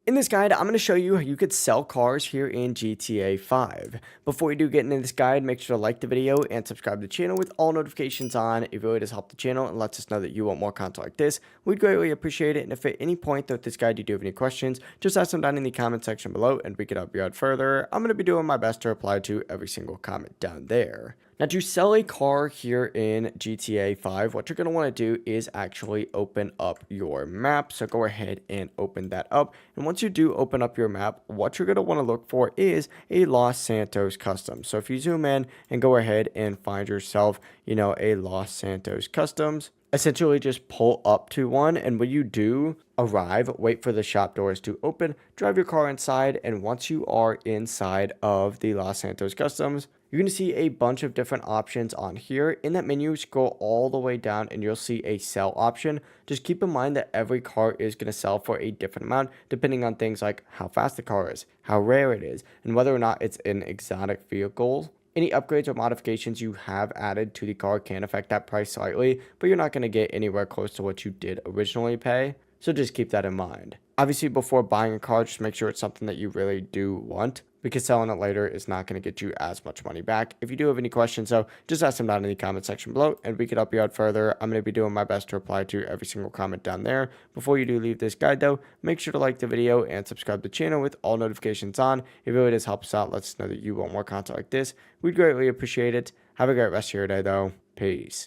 In this guide, I'm going to show you how you could sell cars here in GTA 5. Before you do get into this guide, make sure to like the video and subscribe to the channel with all notifications on. It really does help the channel and lets us know that you want more content like this. We'd greatly appreciate it. And if at any point throughout this guide you do have any questions, just ask them down in the comment section below and we can help you out further. I'm going to be doing my best to reply to every single comment down there. Now, to sell a car here in GTA 5, what you're going to want to do is actually open up your map. So go ahead and open that up. And once you do open up your map, what you're going to want to look for is a Los Santos custom. So if you zoom in and go ahead and find yourself, a Los Santos customs, essentially just pull up to one, and when you do arrive, wait for the shop doors to open, drive your car inside, and once you are inside of the Los Santos customs, you're going to see a bunch of different options on here. In that menu, scroll all the way down and you'll see a sell option. Just keep in mind that every car is going to sell for a different amount depending on things like how fast the car is, how rare it is, and whether or not it's an exotic vehicle. Any upgrades or modifications you have added to the car can affect that price slightly, but you're not going to get anywhere close to what you did originally pay. So just keep that in mind. Obviously, before buying a car, just make sure it's something that you really do want, because selling it later is not going to get you as much money back. If you do have any questions, though, just ask them down in the comment section below, and we can help you out further. I'm going to be doing my best to reply to every single comment down there. Before you do leave this guide, though, make sure to like the video and subscribe to the channel with all notifications on. It really does help us out. Lets us know that you want more content like this. We'd greatly appreciate it. Have a great rest of your day, though. Peace.